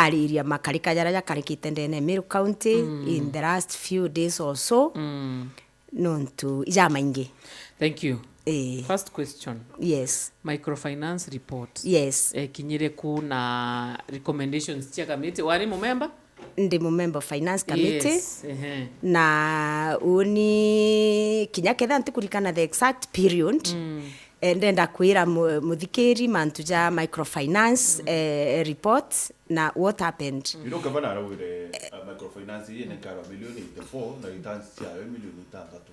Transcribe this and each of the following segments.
kariria makarika jara karikite ndene Meru County in the last few days or so. Nontu ijama ingi. Thank you. First question. Yes. Microfinance report. Yes. Kinyire kuna recommendations cia committee. Wari member? Ndi member of finance committee. Yes. Na uni kinya ketha ntikurikana the exact period. Ndenda kwira muthikiri mantu ja microfinance report na what happened. You know gavana arawire microfinance ine kara milioni 4 na returns cia milioni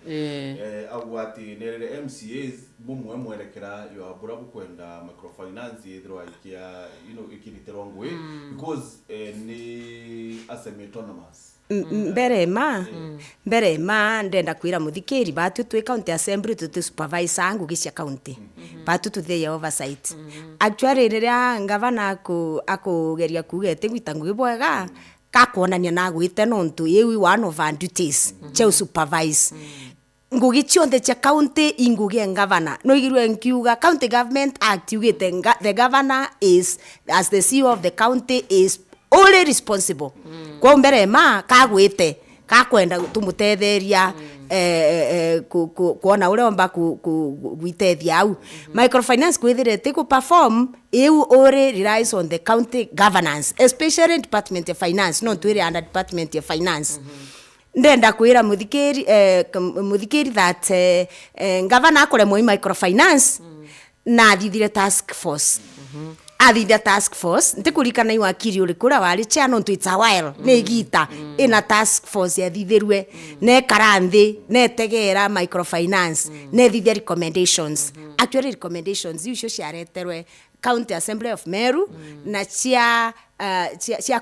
3. Agwati nerere MCAs bumwe mwerekera yo abura bukwenda microfinance yithro ikia ikirite wrong way because ni semi-autonomous. Mbere ma ndenda kwira muthikiri batu twi county assembly tu supervisor angu gicia county batu tu the oversight actually riria ngavana akugeria kugete gwitangu gibwega kakuonania na gwite nontu yewi one of our duties che supervise ngugi chionde cha county ingugi ngavana no igirwe nkiuga county government act ugite the governor is as the CEO of the county is only responsible kwa mbere ma kagwite kakwenda tumutetheria kuona ule omba gwitethia au microfinance kwithirete ku perform eu ore relies on the county governance especially department of finance no twire under department of finance. Ndenda kwira muthikiri that governor akore moi microfinance na thithire task force. Athitha task force ntikurikana iwa kiri uri kura wari chano ntu it's a while ne gita ina task force yathithirwe ne karanthi ne tegera microfinance ne thithia recommendations actually recommendations icio ciareterwe county assembly of Meru na cia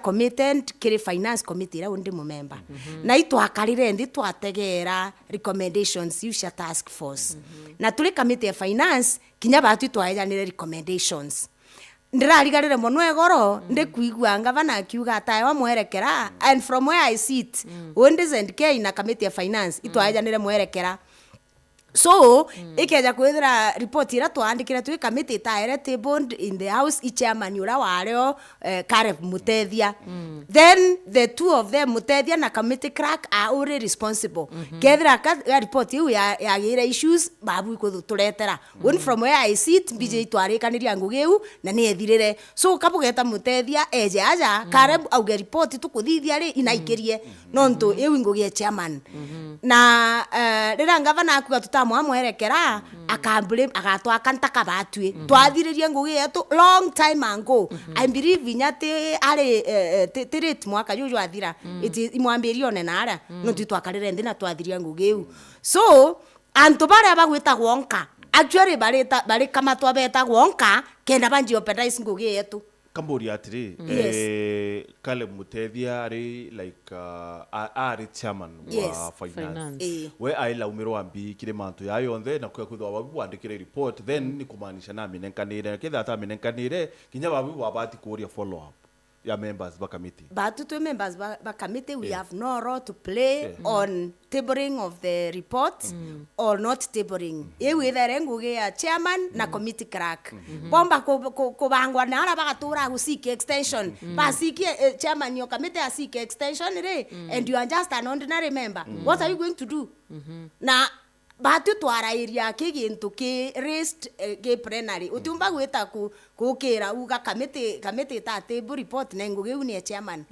committed kiri finance committee ra undi member na itwakarire ndi twategera recommendations icio task force na tuli committee of finance kinya batu twaejanire recommendations. Ndirarigarire mono egoro ndikuigua ngavana akiuga atawa mwerekera and from where I sit Wonders and K in a committee of finance itwajanire mwerekera so ikeja kwethira report ira twandikira twi committee taire tabled in the house chairman ura wareo Kareb Mutethia then the two of them Mutethia na committee clerk are already responsible kethira ka report yu ya gira issues babu ikuturetera when from where I sit BJ twarikaniria ngugeu na ni ethirire so kabugeta Mutethia eje aja Kareb auge report tukuthithia ri inaikirie nonto ewi ngugie chairman na rira ngavana akuga tutamwerekera akablame agatwa kantaka batwe twathiririe ngugi yetu long time ago I believe nyate ari tirate mwaka juju athira iti imwambirio nenara no twitwakarire ndi na twathiria ngugi u so antu bare abagwita gwonka actually bare kama twabeta gwonka kenda banji opedize ngugi yetu Kambori atiri Kale Mutethia ari like ari chairman wa finance we aila umiro ambi kire mantu ya yonthe na kwithwa babu wandikire report then ni kumanisha na minenkanire kitha ta minenkanire kinya babu wabati kuria follow up ya members ba committee but to members ba committee we have no role to play on tabling of the report or not tabling ewe there ngugi ya chairman na committee clerk bomba ko bangwa na ala bagatura gusiki extension basiki chairman yo committee asiki extension re and you are just an ordinary member what are you going to do na batu twara area kigintu ki raised ge plenary utumba gwita kukira uga committee ta table report na ngugi uni chairman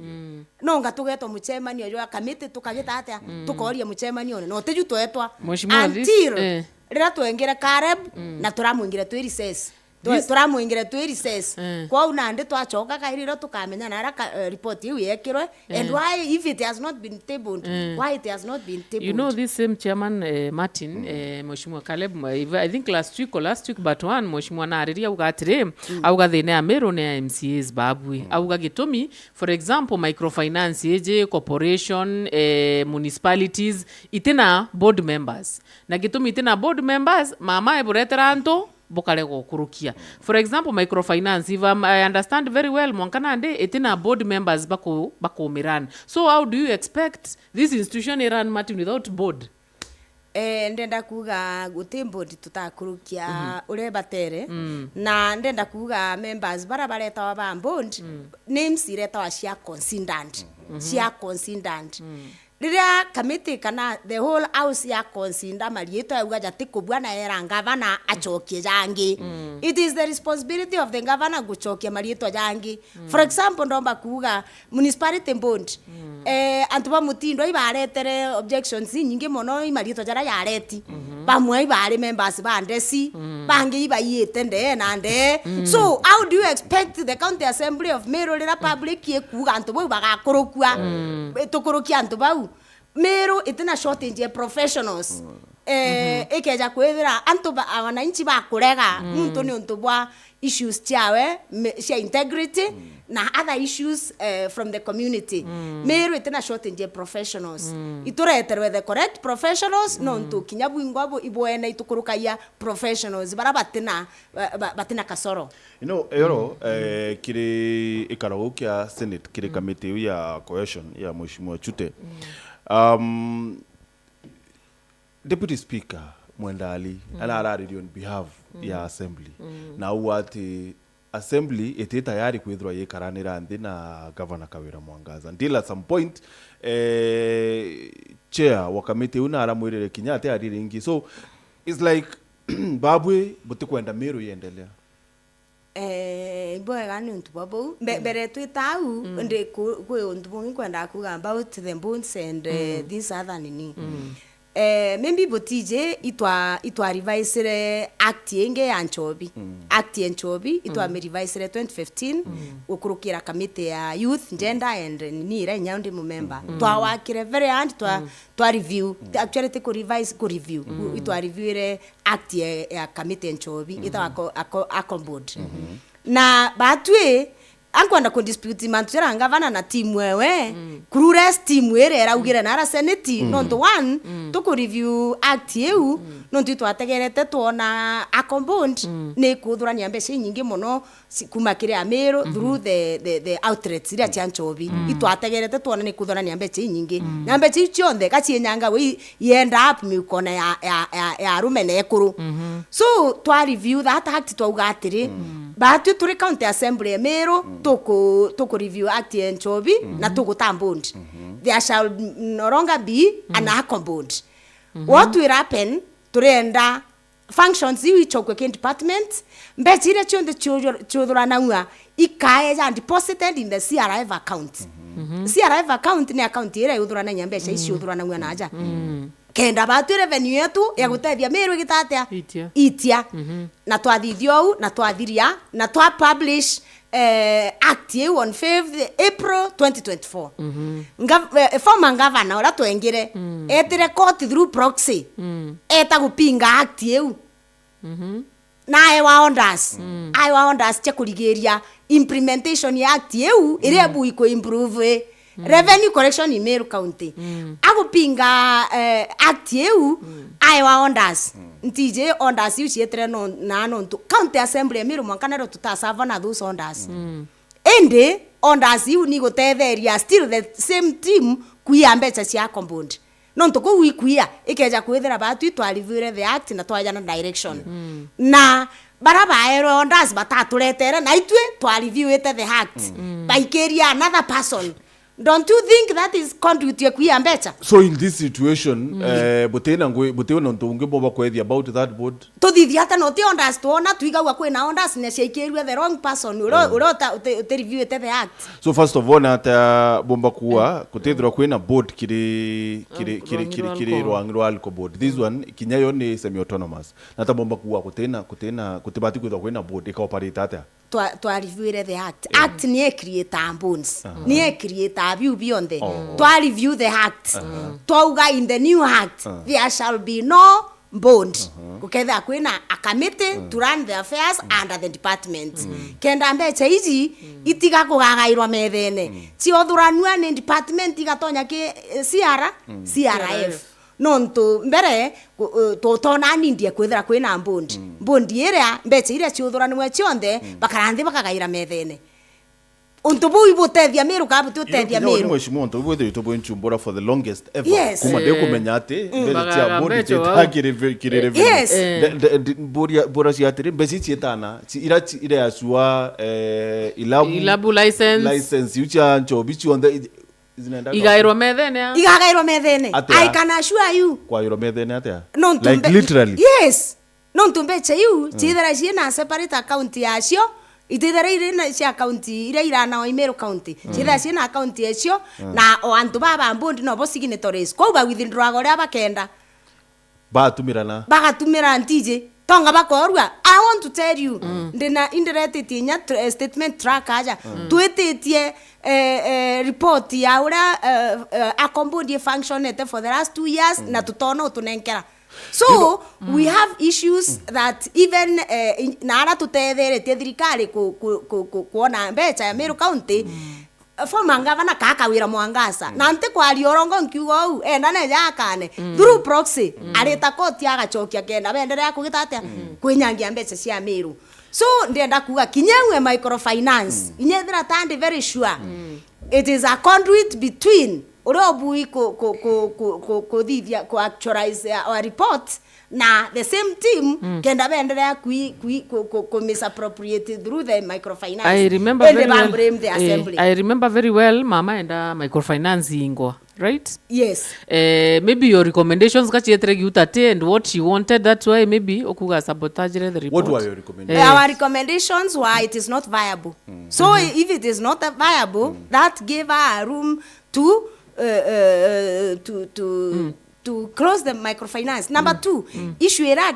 no ngatugetwa mu chairman yo committee tukagita atia tukoria mu chairman yo no teju twetwa until rira twengere Kareb na turamuingira twi recess turamuingira twi recess kwa una ndi twachoka kairiro tukamenya na report yu yekirwe and why if it has not been tabled why it has not been tabled. You know this same chairman Martin Mheshimiwa Caleb I think last week but one Mheshimiwa nariria ugatire auga thine ya Meru na MCAs babwe auga gitumi for example microfinance eje corporation municipalities itena board members na gitumi itena board members mama ebureteranto bokale kurukia for example microfinance if I understand very well mwankana ande itina board members bako miran so how do you expect this institution run Martin without board ndenda kuga guti board tutakurukia ure batere na ndenda kuga members bara bareta ba board names ireta wa cia considered cia considered riria committee kana the whole house ya consider marieto auga jati kubwana era governor achokie jangi it is the responsibility of the governor guchokia marieto jangi for example ndomba kuga municipality board antuba mutindo ibaretere objections nyingi mono imarieto jara yareti bamwe ibare members bandesi bangi ibayete nde nande so how do you expect the county assembly of Meru rira public ye kuga antuba bagakorokua tokorokia antuba Meru itina shortage ya professionals ekeja kwethira antuba wananchi bakurega muntu ni untubwa issues chawe cia integrity na other issues from the community Meru itina shortage ya professionals itureterwe the correct professionals no ntu kinyabu ingwabo ibwene itukurukaya professionals bara batina kasoro yoro kiri ikarago kia senate kiri committee ya cohesion ya mheshimiwa Chute Deputy Speaker Mwendali anarariri on behalf ya assembly na uwati assembly ete tayari kwithwa yekaranira nthi na governor Kawira Mwangaza until at some point chair wa committee una aramwirire kinya ate ariringi so it's like babwe butikwenda Meru yendelea boega ni untu babo bere twitau ndi kwe untu bongi kwenda kuga about the bones and this other nini maybe botije itwa revise act yenge ya Nchobi act ya Nchobi itwa me revise 2015 ukurukira committee ya youth gender and nini ira nyaundi mu member twa wakire very hand twa review actually te ko review itwa review act ya committee ya Nchobi itwa akombod na batwe ankwenda ko dispute mantura ngavana na team wewe kurures team ere raugire na senate no one to ko review act you no twategerete tuona akombond ne kuthurania mbeca nyingi muno kumakire Meru through the outlets ria cia Nchobi itwategerete tuona ne kuthurania mbeca nyingi na mbeca icio kacie nyanga we yenda up mikona ya rumene ekuru so twa review that act twauga atiri batu turi county assembly ya Meru toko review act ya Nchobi na tugutambond there shall no longer be an akombond what will happen turenda functions iwi chokwe ke department mbetire chonde chodorana ngwa ikae ya deposited in the CRF account CRF account ni account ire udurana nyambesha isi udurana ngwa naja kenda batu revenue yetu ya gutethia Meru gitatea itia na twathithio na twathiria na twa publish act on 5th April 2024 former governor ora twengire etire court through proxy eta gupinga act na I want che kurigeria implementation ya act ire bu iko improve revenue collection in Meru County agupinga act I want ntije orders you chetre no na no county assembly Meru mwankanero tutasava na those orders ende orders you ni gotetheria still the same team kuiambecha cia compound no ntoko wikuia ikeja kwethera batu twalivire the act na twajana direction na baraba orders bataturetere na itwe twaliviwete the act baikeria another person. Don't you think that is conduit ya kuiambecha? So in this situation, butena ntonge boba kwethia about that board. To thithia ta no te orders tuona tuigawa kwena orders ne ciaikirwe the wrong person urota uti review the act. So first of all ata bomba kuwa kutethira kwena board kiri rwangirwa alco board. This one kinyayo ni semi autonomous. Nata bomba kuwa kutena kutibati kwena board ikaoperate ata. To review the act. Act ni create bones. Ni create view beyond the to review the act to in the new act there shall be no bond kuketha kwina a committee to run the affairs under the department kenda mbecha ici itiga kugagairwa methene ti othuranua ni department igatonya ki CRF nonto mbere to tona nindie kwethera kwina bond ire mbecha ire ci othuranua cionde bakaranthi bakagaira methene untu bu ibutethia Meru ka butethia Meru mheshimiwa untu bu ito bu nchumbora for the longest ever Yes. kuma de kumenya ati mbele tia board kire revenue Yes. bora cia atiri mbeci cietana ira yasua ilabu license ucha nchobi chionde zinaenda igairwo methene igagairwo methene Atia. I can assure you kwa yoro methene atia no like literally yes no ntumbeche you chithera ciina separate account yacio itithera iri na cia account ira irana o Meru county chithera ciina account yacio na o antu baba mbundi no bo signatories kwa ba withdraw gore bakenda batumirana bagatumira ntije tonga bakorwa I want to tell you ndina indirect tinya statement track aja twetitie report ya ura a compound function for the last 2 years na tutona utunenkera so we have issues that even na ara tutetherete thirikari kuona mbeca ya Meru county former governor kaka wira Mwangasa na nte kwa riorongo nkiugo u enda ne yakane through proxy arita koti agachokia kenda benderea kugitatia kwinyangia mbeca cia Meru so ndenda kuga kinyewe microfinance inyethira tandi very sure it is a conduit between urobui ko thithia ko actualize our report na the same team kenda benderea ku misappropriate through the microfinance I remember and very well. blame the assembly. I remember very well mama and microfinance ingwa, right? Yes. Maybe your recommendations kachietre giutate and what she wanted, that's why maybe okuga sabotage the report. what were your recommendations Our recommendations were it is not viable. So if it is not viable, that gave her room to close the microfinance. Number 2, issue era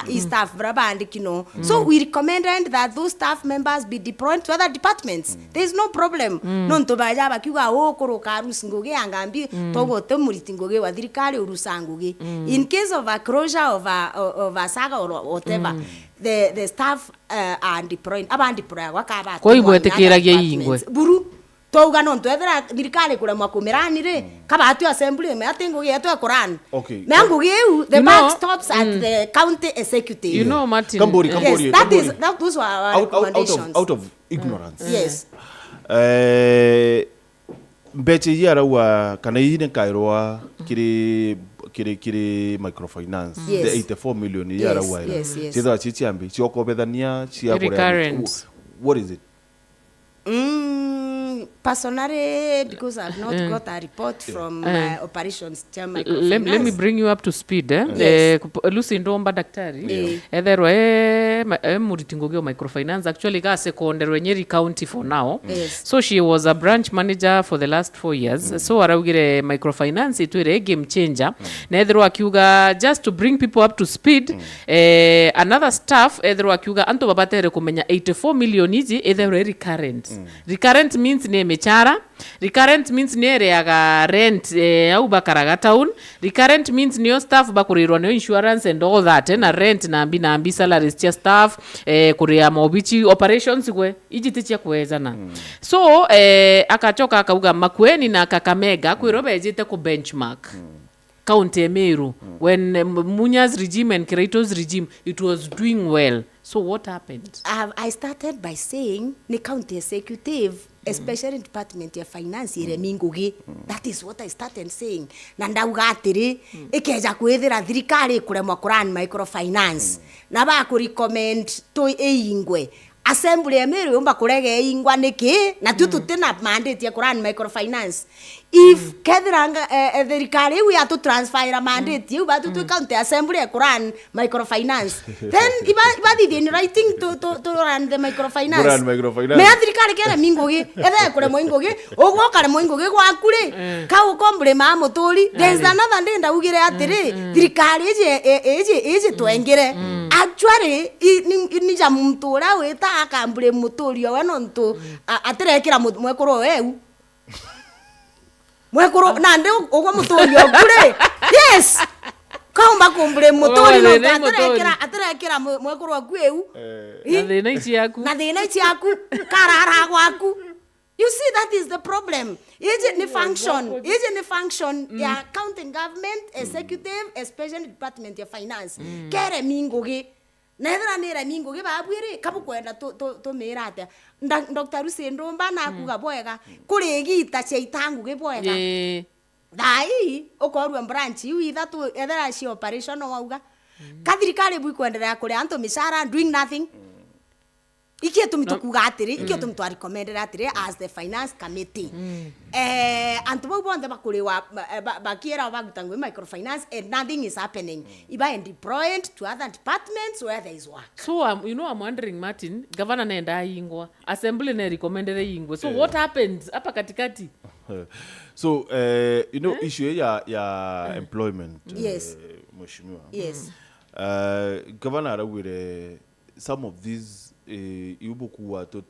is staff braband kino. So we recommended that those staff members be deployed to other departments. There is no problem. Non to baja bakiwa okoro karus ngoge angambi togo temuriti ngoge wa thirikari urusangoge. In case of a closure of a saga or whatever, the staff are deployed. Abandiployed wakaba. Kwa hivyo etekeragia ingwe. Buru touga no twethera thirikari kuremwa kumirani ri kaba atu assembly me atingo ge atu akoran Okay. me ango ge the You buck know, stops at the county executive. You know, Martin. Kambori. Yes, those were our recommendations. out of ignorance Yes. mbeche yarawa kana ine kairwa kiri microfinance Yes. the 84 million Yes, yarawa yes, yes. chitha chichiambi chiokobethania cia Recurrent. what is it Personally, because I've not got a report from operations chairman. Let me bring you up to speed. Yes. Lucy Ndomba daktari etherwa muritingogeo microfinance actually ga secondary Nyeri county for now. Yes. So she was a branch manager for the last 4 years. So araugire microfinance itwire game changer. Na etherwa akiuga just to bring people up to speed, another staff etherwa akiuga anto babatere kumenya 84 million iji etherwa recurrent. Recurrent means ne mechara. Recurrent means ne reaga rent au bakaraga town. Recurrent means ne staff bakurirwa ne insurance and all that na rent na ambi salaries tia staff kuria mobichi operations gwe ijitichia kuwezana. So akachoka akauga Makueni na Kakamega kwirobejete ku benchmark. County Meru when Munya's regime and Kirito's regime it was doing well. So what happened? I started by saying the county executive, especially department of finance iremingugi. That is what I started saying. Nandauga atiri ikeja kwethira thirikari kuremwa kuran microfinance. Na ba ku recommend to eingwe. Assembly ya Meru umba kurege ingwa niki na tena mandate ya kuran microfinance. If kedranga thirikari we have to transfer a mandate you but to county assembly ya kuran microfinance, then iba di writing to run the microfinance. Run microfinance. Me thirikari kera mingogi ethe kure moingogi ogwo kare moingogi gwakure ka ukombre ma motori. There's another day ndaugire atiri thirikari eje twengire actually ni jamumtura weta akambure motori we no nto atirekira mwekoro weu mwekoro nande ogwo motori okure. Yes, kaumba kumbure motori no atirekira mwekoro akweu Na thina ici yaku karara gwaku. You see, that is the problem. Is the function ya county government executive especially department of finance kere mingoge nethera nira mingo ge babwire kabu kwenda to merate Dr. Rusendumba na kuga bwega kurigita cia itangu ge bwega dai okorwa branch iwitha tu ethera ci operation wauga kathirikari bui kwendelea kuri anto mishara doing nothing ikie tumitukuga atiri ikie tumtu recommended atiri as the finance committee antu bo bonde bakuriwa bakiera bagutangwe microfinance and nothing is happening iba and deployed to other departments where there is work. So I'm wondering Martin, governor nenda ingwa assembly ne recommended ingwa, so what happens hapa katikati? So issue ya employment yes mheshimiwa governor awire some of these ibukuwa to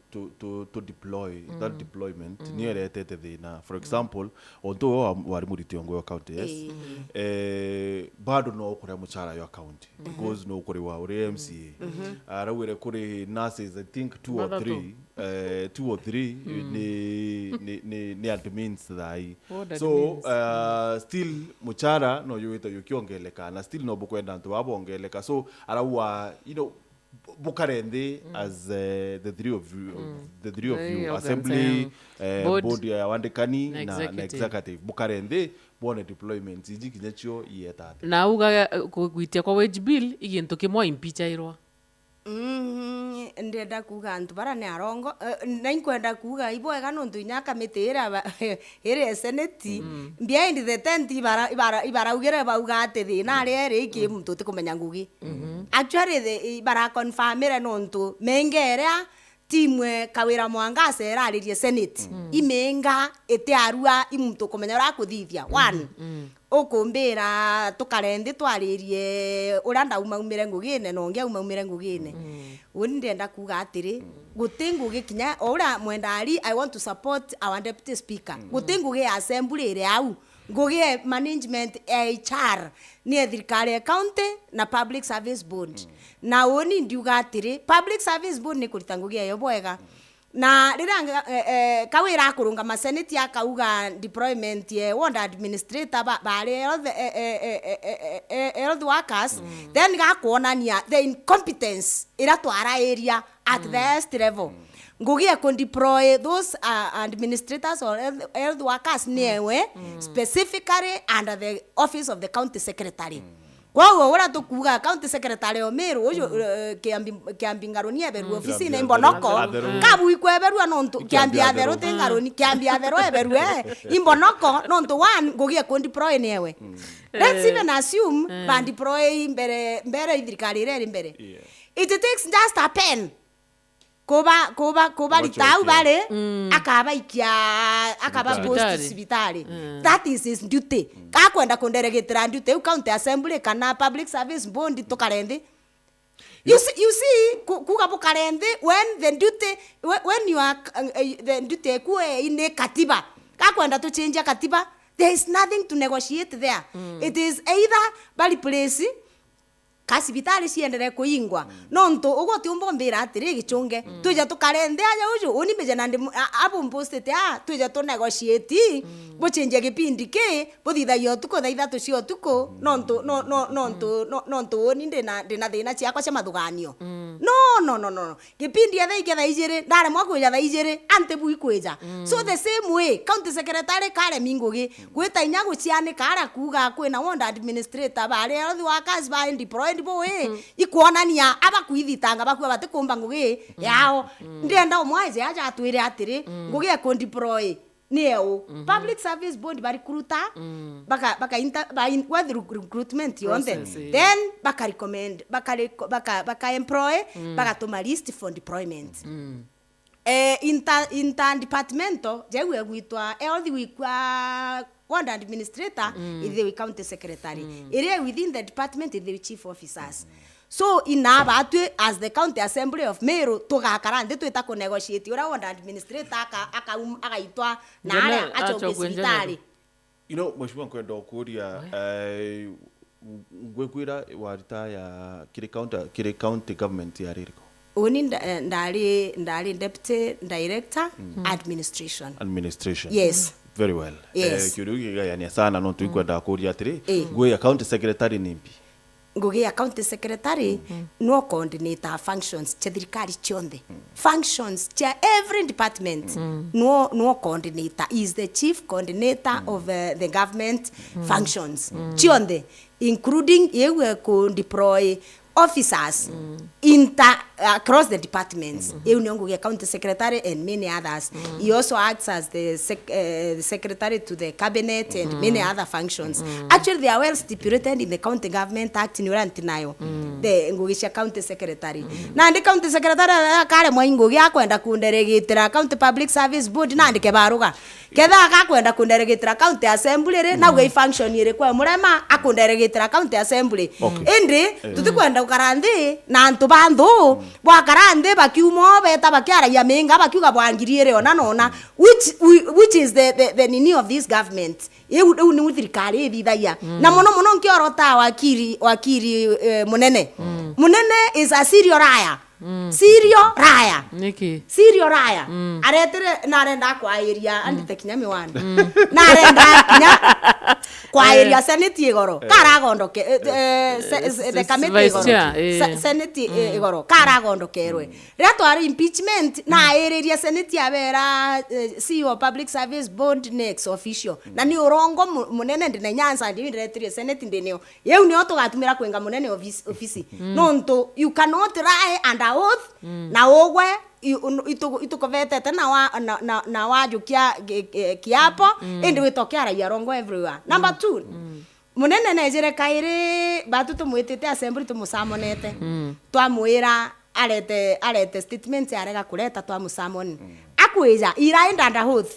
deploy that deployment near thina for example although wari muritiongo yo county bado no kure muchara yo county because no kure wa uri MCA arawire kure nurses I think 2 or 3 ni admins thai so still muchara no yuita yukiongeleka na still no bukwenda ntu abongeleka so arawa bukarende as the three of you assembly board ya wandekani na executive bukarende bone deployment iji kinyacho yeta na uga kuitia kwa wage bill igintu kimwa impichairwa ndenda kuga antu bara ne arongo na inkwenda kuga ibwega nontu inyaka mitira ere senate behind the tent ibara ugere bauga ate thina ari iki muntu tikumenya ngugi actually ibara confirm ere nontu mengerea timwe kawira mwanga seraririe senate imenga ete arua imuntu kumenya ra kuthithia one okumbira tukarendi twaririe uranda umaumire ngugine no ngia umaumire ngugine woni ndenda kuga atiri gutingu gikinya ora mwendari I want to support our deputy speaker gutingu ge assembly ire au ngugie management HR ni thirikari county na public service board na woni ndiuga atiri public service board ni kuritangugia yo bwega na riranga kawira kurunga maseneti akauga deployment ye ward administrator bale the workers then gakuonania the incompetence ira twara area at the highest level ngugia ko deploy those administrators or health workers newe specifically under the office of the county secretary kwa ora tukuga county secretary Meru ujo kiambi ngaroni eberu office ne imbonoko kabu ikweberu anonto kiambi atheru tengaroni kiambi atheru eberu imbonoko nonto one ngogie ko deploy newe let's even assume band deploy mbere idrikari ire mbere it takes just a pen koba litau bale akaba post sibitari that is his duty kakwenda konderegetera duty county assembly kana public service board tokarende you see kuga bukarende when the duty when you are the duty kuwe ine katiba kakwenda to change katiba there is nothing to negotiate there it is either bali place kasibitari siendere kuingwa nonto ugoti umbombira atiri gichunge tuja tukarende aja uju oni meje nandi abu mpostate tuja to negotiate bo change gipindi ke bo thitha yo tuko thaitha tucio tuko nonto oni ndina thina ciakwa cia mathuganio no gipindi etha igere ndare mwako ya igere ante bui kweja so the same way county secretary kare mingugi gwita inya guciane kara kuga kwina ward administrator bari othe workers ba deployed boy ikuonania abakuithitanga bakwa batikumba ngugi yao ndienda omwaje aja atwire atiri ngugi ko deploy neo public service board bari kuruta baka recruitment yonde then baka recommend baka employ baka to list for deployment inter departmental jewe gwitwa all the week ward administrator is the county secretary area within the department is the chief officers so inaba atwe as the county assembly of Meru tugakarande twita ko negotiate ura ward administrator akaitwa na ara acho hospitali mheshimiwa kwenda kuria ngwekwira warita ya kire county government ya ririko oni ndali deputy director administration yes very well yes kirugi yani sana no tuikwenda kuria atiri ngwe ya county secretary nimbi ngugi county secretary no coordinator functions cha thirikari chionde functions cha every department no coordinator is the chief coordinator of the government functions chionde including yewe ko deploy officers across the departments. The county secretary and many others. He also acts as the secretary to the cabinet and many other functions. Actually, they are well stipulated in the County Government Act in Urantinayo. The Ngugisha County Secretary. Now, the County Secretary kare mwaingugi akwenda kunderegitira County Public Service Board na ndike baruga. Ketha akakwenda kunderegitira County Assembly re na we function ire kwa murema akunderegitira County Assembly. Indi tutikwenda ukarandi na antu bandu bwakarande bakiumo beta bakiara ya menga bakiuga bwangiriere ona nona which is the nini of this government eu ni uthirikari thithaya na muno nkiorota wakiri munene is a serial liar serial liar niki serial liar aretere na arenda kwa area andite kinyami wana na arenda kinya kwa area senate igoro karagondoke the committee igoro senate igoro karagondokerwe retwari impeachment na area senate abera CEO public service board next official na ni urongo munene ndine nyanza ndi retire senate ndineo yeu ni otugatumira kwenga munene office nonto you cannot lie under oath na ogwe itukovetete na wajukia kiapo indi witokea raia rongo everywhere. Number 2 munene nejere kaire batu tumwitite assembly tumusamonete twamwira arete statement arega kuleta twamusamon akwiza iraenda under oath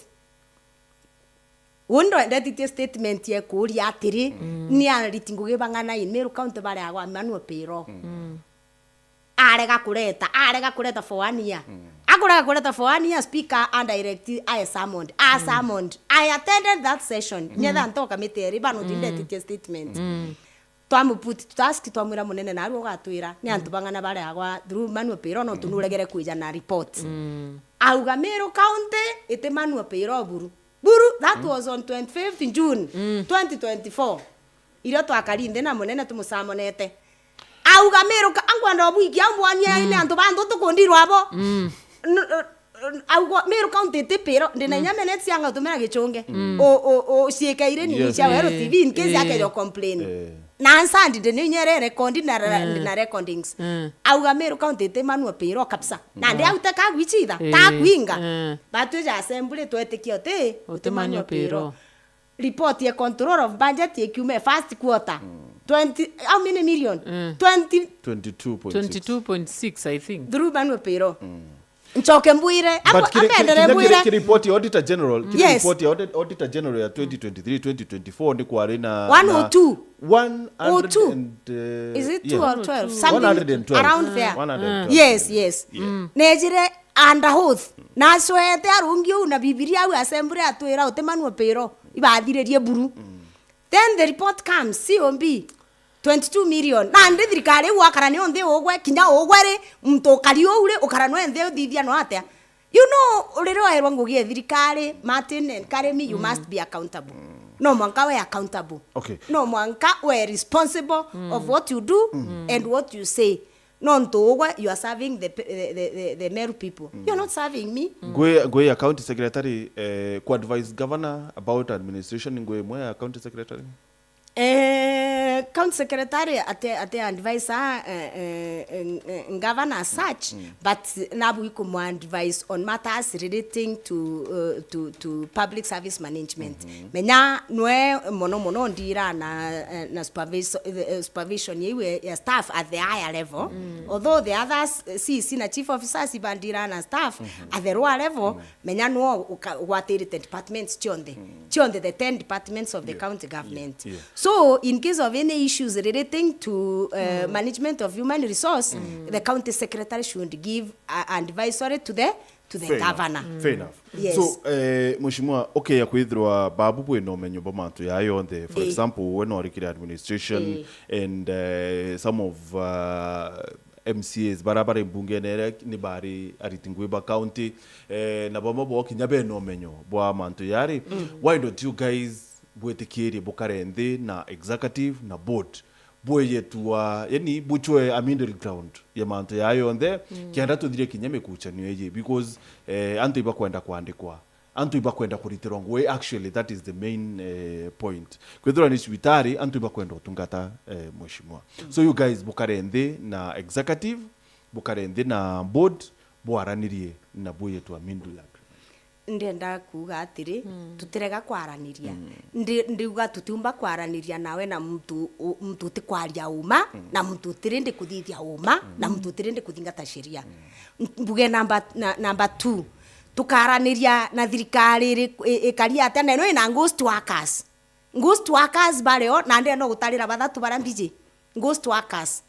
Wondo ndetite statement ye kuria atiri ni aritinguge bangana in Meru County bare agwa Manuel Pero arega kuleta for 1 year akurega kuleta for 1 year speaker and direct I summoned I attended that session nyetha ntoka miteri bano ndetite statement twamuput task twamwira munene na ari ugatwira ni antu bangana bare agwa through Manuel Pero no tunuregere kuija na report auga Meru County ite Manuel Pero buru that was on 25th June 2024 iro twakarinde na munene tumusamonete auga Meru angwanda obuiki ambwanya ine antu bandu tukundirwa abo auga Meru County te Pero ndina nyamene tsianga tumera gichonge o siekaire ni cia wero TV in case yake yo complain na ansandi de nyere recording na recordings auga Meru County te Manuel Pero kapsa na ndi auteka gwichitha ta kwinga batu ja assembly twetikio te Manuel Pero report ye control of budget ye kume first quarter 20 how many million 22.6 I think through Manuel Pero Nchoke mbwire apendere mbwire report auditor general report auditor general ya 2023 2024 ndi kwa arena 102 is it 2 or 12 something 112 around there 112 yes nejire under oath na swete arungio na bibilia we assembly atwira ute Manuel Pero ibadhirerie buru then the report comes COB 22 million na ndi thirikari wakara ni onde ogwe kinya ogwere mtokari oure ukara no ende thithia no atia you know urero airwa ngugie thirikari Martin and Karemi you must be accountable no mwanka we accountable no mwanka we responsible of what you do and what you say no ntogwa you are serving the Meru people you are not serving me gwe county secretary ku advise governor about administration gwe mwe county secretary county secretary ate advisor governor such but nabu iko mo advice on matters relating to public service management menya noe mono ndira na supervision yewe ya staff at the higher level although the others see na chief officers bandira na staff at the lower level menya no waterite departments chonde the 10 departments of the county government so in case of any issues relating to management of human resource the county secretary should give advisory to the governor fair enough yes. So mushimwa okay ya kwithirwa babu bwe no menyo bamantu ya yonde for example when orikira administration and some of MCAs barabara mbunge nere ni bari aritingweba county na bamabo kinyabe no menyo bwa mantu yari why don't you guys bwetekiri bukarende na executive na board boye tuwa yani buchwe a middle ground ya manto yayo onde kianda tuthire kinya mekuchanio ye because antu iba kwenda kuandikwa antu iba kwenda kuritirwa ngwe actually that is the main point kwethura ni cibitari antu iba kwenda utungata mheshimiwa so you guys bukarende na executive bukarende na board bwaranirie na boye tuwa mindula ndenda kuga atiri tutirega kwaraniria ndiuga tutiumba kwaraniria nawe na mtu tikwaria uma na mtu tirinde kuthithia uma na mtu tirinde kuthingata sheria mbuge number 2 tukaraniria na thirikari ikaria ate na no ina ghost workers bareo na nde no gutarira bathatu bara mbiji ghost workers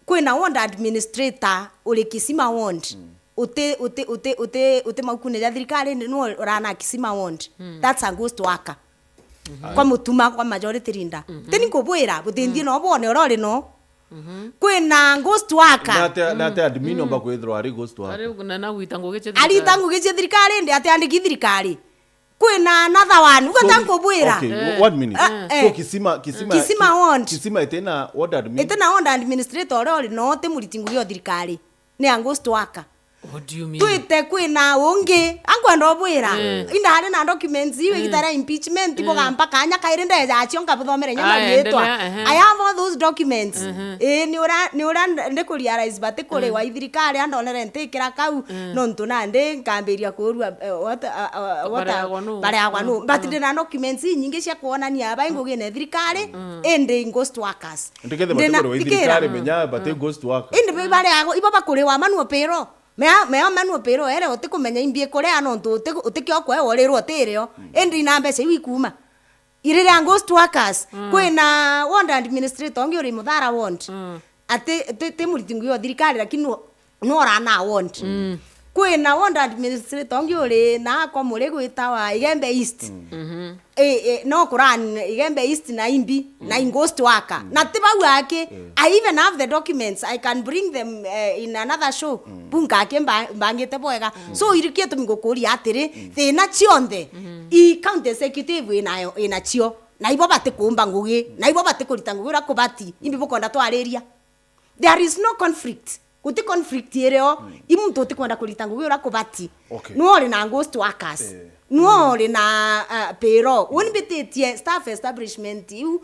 kwina ward administrator uri Kisima ward ute maukune ya thirikari no rana Kisima ward that's a ghost worker kwa mutuma kwa majority rinda teni kubwira butendi no bone orori no kwina ghost worker na admin omba kwithro ari ghost worker ari na guitango geche ari tangu geche thirikari ndi ate andiki thirikari kwina another one ugatango bwira okay 1 minute so Kisima ward Kisima itena ward admin itena ward administrator orori no te muritingu yo thirikari ni a ghost worker. What do you mean? Tuite kwina ungi angwenda obwira indare na documents iwe gitara impeachment ibo gamba kanya kairinde ya chionga buthomere nyama yetwa I have all those documents ni ura ndekurealize bate kore wa thirikari andonere ntikira kau no ntuna ndi ngambiria kurua what bare agwanu but ndina documents nyingi cia kuonania aba ingugine thirikari ende ghost workers ndikethe bate kore wa thirikari menya bate ghost workers ende bare ago ibo bakure wa manu pero mea manu pero ere utikumenya imbie kuria no utikyo kwe orirwo tirio endi na mbeca ikuma irire ghost workers kwina ward administrator ngi uri muthara ward ate muritingu yo thirikari lakini no rana ward kwina ward administrator ngi uri na kwa muri gwitawa Igembe East no kuran Igembe East na imbi na ghost worker na tibau ake I even have the documents I can bring them in another show bunga ke mbangite boega so irikie tumingokuri atiri thina chionde I county executive ina chio na ibo bate kumba ngugi na ibo bate kurita ngugi rakubati imbi bokonda twariria there is no conflict kuti conflict yereo imuntu utikwenda kurita ngugi rakubati no ri na ghost workers no ri na payroll unibititie staff establishment you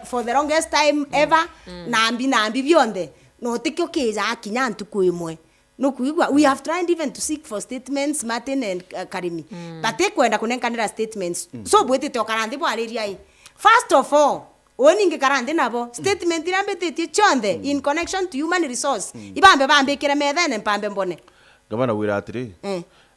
for the longest time ever na ambi bionde no tikyo keja kinya ntuku imwe no kuigwa we have tried even to seek for statements Martin and Karimi but kwenda kunenkanira statements so bwetite okarandi bwariria first of all oninge karande nabo statement irambetitie chonde in connection to human resource ibambe bambikire methene mpambe mbone gavana wira atiri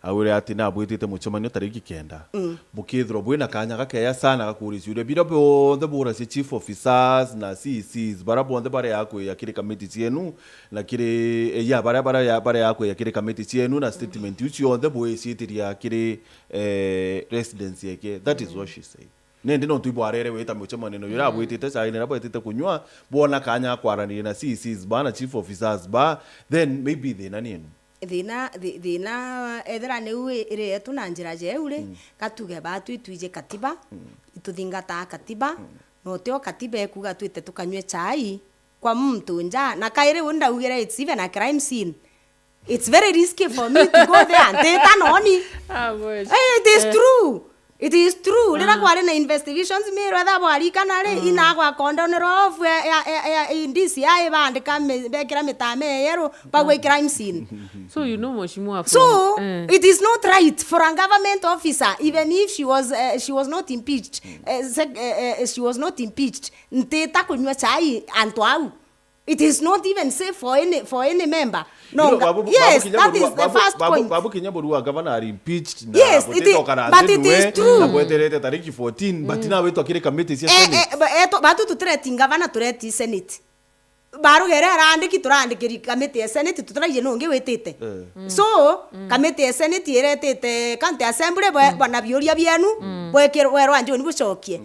awire ati na bwitite muchomanio tariki 9 bukithro bwina kanya gakeya sana gakuriciure bira bonthe bura ci chief officers na CCs bara bonthe bare yako ya kire committee cienu na kire ya bara yako ya kire committee cienu na statement ucio onthe bwicitiria kire residency yake that is what she said nende no tuibwarere weta muchomanio no yira bwitite saine rabo etite kunywa bona kanya kwarania na CCs bana chief officers ba then maybe they nani thina ethera ne uwe ire tuna njira je ure katuge batu ituje katiba ituthingata katiba no teo katiba ekuga twite tukanywe chai kwa mtu nja na kaire unda ugere it's even a crime scene it's very risky for me to go there and take anoni it is true lera kware na investigations me rather bari kanare ina kwa condemn of indisi ai bandika bekira mitame yero bagwe crime scene so you know mheshimiwa so it is not right for a government officer even if she was not impeached she was not impeached nteta kunywa chai antwau it is not even safe for any member no yes that is the first point babu Kinyaburu governor are impeached na yes, but it is true na bweterete tariki 14 but na wetu akire committee cia senate batu tutreti governor tureti senate barugere arandiki turandikiri committee ya senate tuturaije no ngi wetete so committee ya senate iretete county assembly bana bioria bienu bwekero werwa njo nibucokie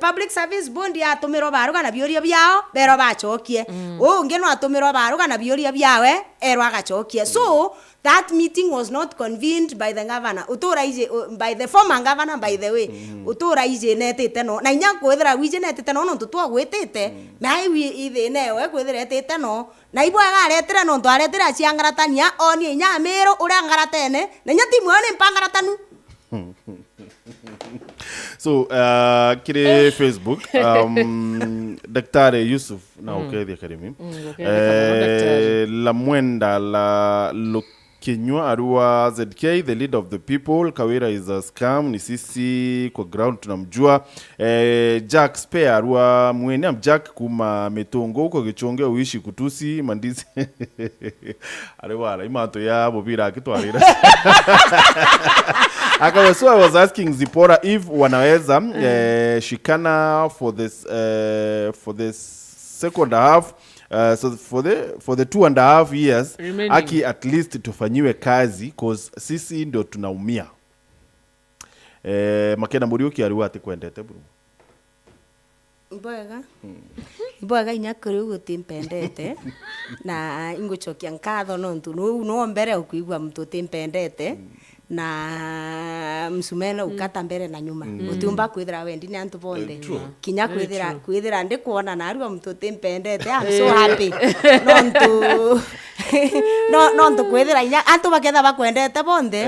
public service bond ya tumiro baruga na bioria biao bero bacokie unge no atumiro baruga na bioria biawe erwa agacokie so that meeting was not convened by the governor utura ije by the former governor by the way utura ije netete no na inya kwethira wije netete no ntu twagwitite na iwi ithe newe kwethira etete no na ibwa garetira no twaretira ciangaratania oni inya Meru uria ngaratene na nya timu ni mpangaratanu. So kire Facebook Daktari Yusuf na ukedi academy la mwenda la Kinywa arua ZK, the leader of the people. Kawira is a scam, ni sisi kwa ground tunamjua. Jack Spare arua mwene Jack kuma metongo kwa kichonge uishi kutusi mandizi. Arewala imato ya bobira kitu arira. Akawa, so I was asking ZIPPORAH if wanaweza shikana for this second half. So for the 2.5 years remaining, aki at least tufanyiwe kazi cause sisi ndio tunaumia. Makena Muriuki ariwa ati kwendete bro. Mbwega inyakuri gutimpendete na ingucokia nkatho no ntu no mbere ukuigwa mtu timpendete na msumeno ukata mbere na nyuma utumba kwithira wendi ni antu bonde kinya kwithira ndi kuona na ariwa mtu timpendete I'm so happy no ntu kwithira inya antu baketha bakwendete bonde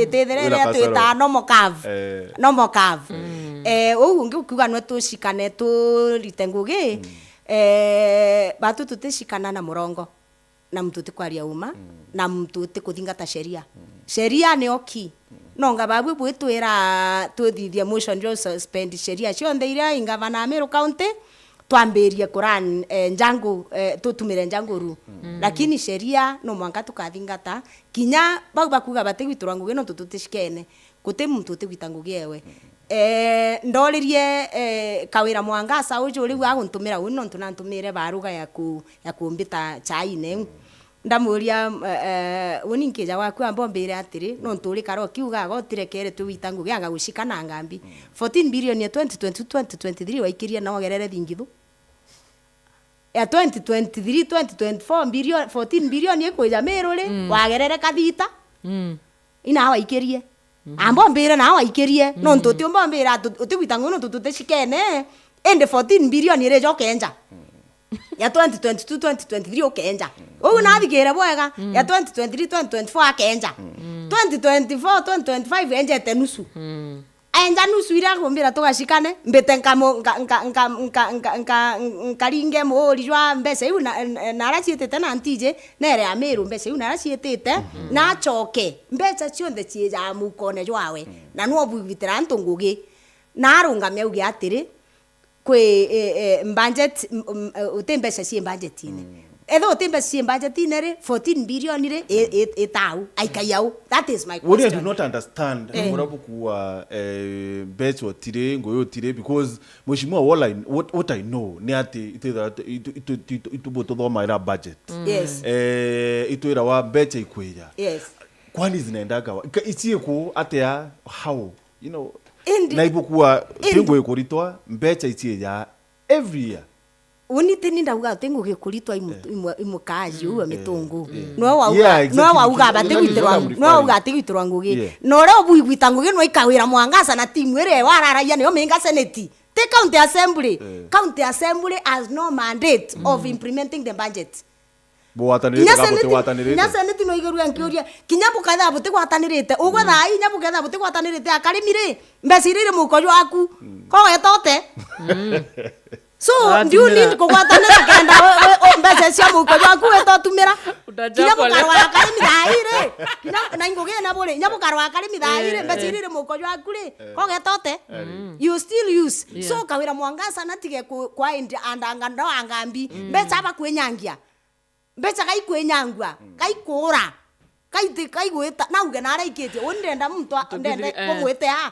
itithire atu ita no mokav ungi ukiuga no tushikane tu ritengugi batu tutishikana na murongo na mtu tikwaria uma na mtu tikuthingata sheria ni oki nonga babu bwitwira tuthithia motion jo suspend sheria cionthe iria ingavana Meru County twambirie kuran njangu tutumire njanguru lakini sheria no mwanka tukathingata kinya bau bakuga batigwitura ngugi no tutishikene kuti mtu tigwitangugi ewe ndoririe Kawira Mwangasa uju riu aguntumira uno ntunantumire baruga ya kumbita chai ne ndamuria uninkeja waku ambombere atiri no nturi karo kiuga gotire kere tuwitangu gyanga gushikana ngambi 14 billion ya 2022-2023 waikiria na ogerere thingithu ya 2023-2024 billion 14 billion yekoja Meru ri wagerere kathita ina waikirie ambombere na waikirie no ntuti ombombere utiwitangu no tututeshikene ende 14 billion ire jokenja ya 2022-2023 okenja ugu nathikira bwega ya 2023-2024 akenja 2024-2025 enjete nusu enja nusu ira kumbira tugashikane mbete nkaringe muri jwa mbese iu naracietete na ntije nere ya Meru mbese iu naracietete na choke mbese cionthe cieja mukone jwawe na no bugitira ntungugi narungamya ugi atiri kwe budget utembesa si budget ine edo utembesa si budget ine re 14 billion ire etau aikayau that is my question. What I do not understand murabu kuwa becho tire ngoyo tire because moshimwa what I know ni ati itu boto do maira budget yes itu ira wa beche ikweja yes kwani zinaendaga itie ku atea how you know na ibukuwa tengo ekuritwa mbecha itie ya every year unite ndauga tengo gekuritwa imukaji uwe mitungu no wauga bategwitirwa ngugi no reo buigwita ngugi no ikawira Mwangasa na timu ire wararaia niyo minga senate the county assembly has no mandate of implementing the budget. Nyaseneti no igeru yankiuria kinyabu kadha bote gwatanirite ugwe thai nyabu kadha bote gwatanirite akarimire mbesirire mukojo aku ko etote so do you need ko gwatanira kenda mbese cia mukojo aku etotumira kinyabu karwa akarimi thaire na ingoge na bole nyabu karwa akarimi thaire mbesirire mukojo aku ri ko etote you still use so Kawira Mwangasa natige kwa andanga ndo angambi mbesa aba kwenyangia mbecha kaikwenyangwa kaikura kaigwita nauge naraikite ondenda muntu ndende kumwite ha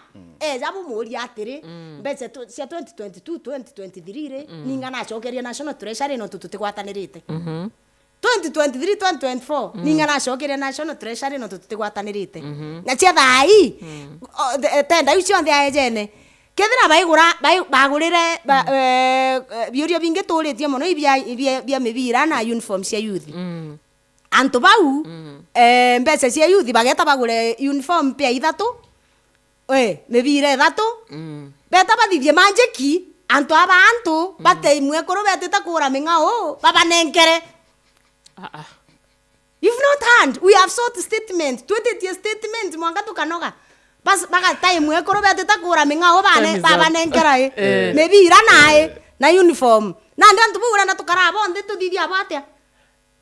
jabu muri atiri mbecha cia 2022-2023 ninga na chokeria national treasury no tututigwatanirite 2023 2024 ninga nacokire national treasury no tutigwatanirite na cia thai tenda icio nthe ajene kethira bagurire biurio bingi turitie muno bia mibira na uniform cia youth antu bau mbeca cia youth bageta bagure uniform pia 3 mibira 3 beta bathithie manjeki antu bateimwe kuru betita kura mingao baba nenkere you've not hand we have sought statement twetetie statement mwanga tukanoga bas baga time kuru betita kura mingao baba nenkera mibira nae na uniform na ndantu bura na tukara bonde tuthithia batia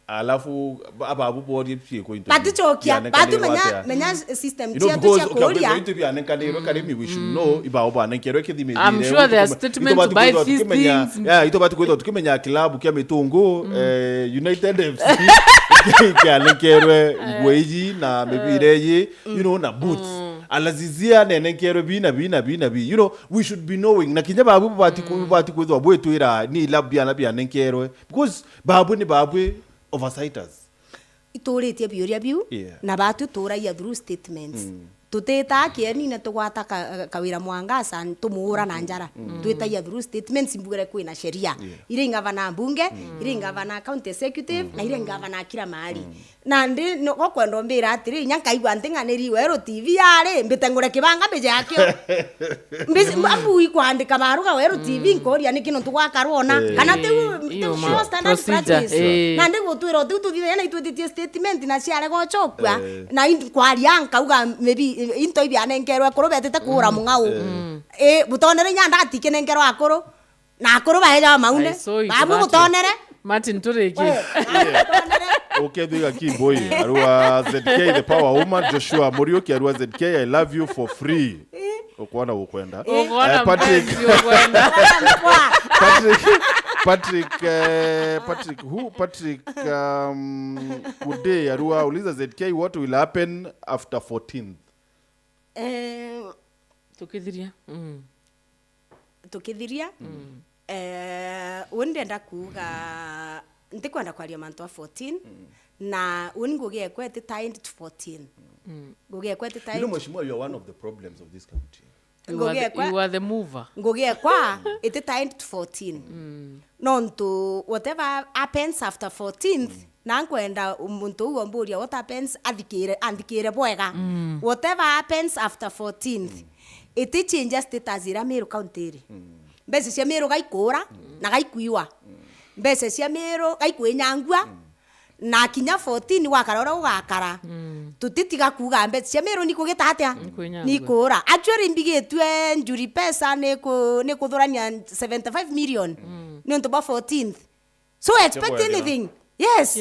alafu ababu body pie ko into batichokia batu menya system tia tia koria into bia nenkanero karemi we should know iba oba nenkero kithime I'm sure there are statements to buy these things ito batu kwetho tukimenya club kia mitungu United FC kia nenkero gweji na mebireji na boots alazizia nenkero bina we should be knowing na kinya babu bati kwetho bwetwira ni labia na bia nenkero because babu ni babu oversights ituritie biuria biu na batu turaia through statements tuteta kieni na tugwata kawira mwangasa tumuura na njara twetaia through statements mbugere kwina sheria ile ngavana bunge ile ngavana county executive na ile ngavana kila mahali na ndi gokwendo mbira atiri nyankaigwa ntinganiri wero TV yare mbitengure kibanga beje yakyo mbabu ikwandika baruga wero TV nkoria nikino tugwakarwona kana tewu standard practice na ndi gutwira tuthithia na itwetie statement na ciare gochokwa na kwaria nkauga maybe into ibia nenkerwa kuru betete kura mungau butonere nyanda atike nenkerwa akuru na akuru baheja maunde babu butonere Martin tureki okay diga kiboy arua ZK the power woman Joshua Morioki arua ZK I love you for free okwana ukwenda Patrick Kude arua uliza ZK what will happen after 14th tukithiria wondenda kuga ndikwenda kwaria mantu 14 na ngugie kwete tied to 14 ngugie kwete tied Mheshimiwa you are one of the problems of this country you are the mover ngugie kwa it tied to 14 nonto whatever happens after 14th na kwenda muntu ugo mburia what happens andikire bwega whatever happens after 14th it changes status ira Meru county mbese cia Meru gaikura na gaikuiwa mbese cia Meru gaikwenyangwa na kinya 14 wakarora ugakara tutitiga kuga mbese cia Meru ni kugita atia ni kura actually mbigitwe njuri pesa ne kuthurania 75 million ni onto ba 14th so expect anything yes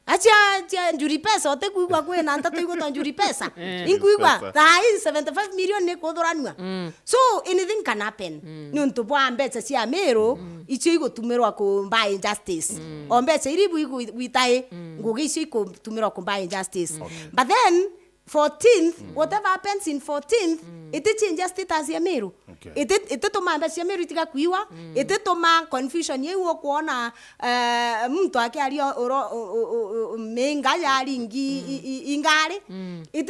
acha njuri pesa otekuigwa kwena ntatuigwa njuri pesa inkuigwa thai 75 million ne kuthuranwa so anything can happen ni onto bwa mbesa cia Meru icio igutumirwa ku buy injustice o mbesa iribu igwitai ngugi icio igutumirwa ku buy injustice but then 14th whatever happens in 14th it changes status ya Meru itituma mbesa cia Meru itiga kuiwa itituma confusion yewo kuona mtu akiario menga yari ingari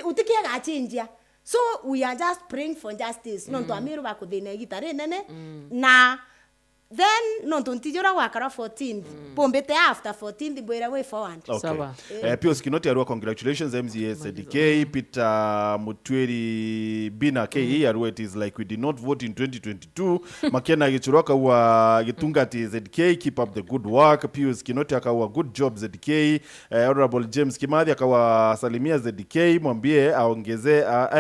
utikia gachinjia so we are just praying for justice no to Meru bakuthina gitare nene na then no tontijora wakara 14th pombete after 14th boira way forward sawa Pius Kinoti arua congratulations MCA ZK Peter Mutweri Bina KE arua it is like we did not vote in 2022 Makena gichuroka wa gitungati ZK keep up the good work Pius Kinoti akawa good job ZK Honorable James Kimathi akawa salimia ZK mwambie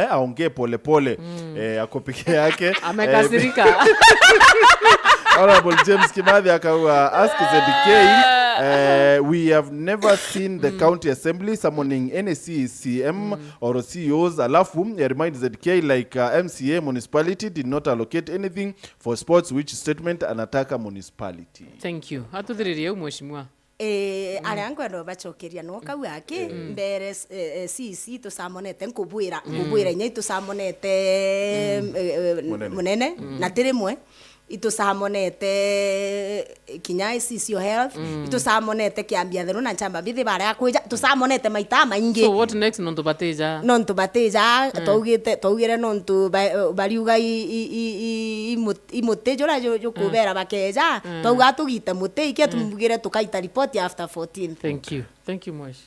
aongee pole pole ako peke yake amekasirika Honorable James Kimathi akawa ask ZK we have never seen the county assembly summoning any CM or CEOs alafu remind ZK like MCA municipality did not allocate anything for sports which statement anataka municipality. Thank you atuthiririe mheshimiwa ale angwendo bachokeria no kau yake mbere CC to samonete nkubwira nyai to samonete munene na tirimwe itusamonete kinya isicio health itusamonete kiambia theru na chamba bithi bara kuja tusamonete maita maingi. So what next nontu bateja? Nontu bateja twaugire nontu bariuga imuti jura jukubera bakeja twauga tugite muti ike tumugire tukaita report after 14. Thank you Mosh.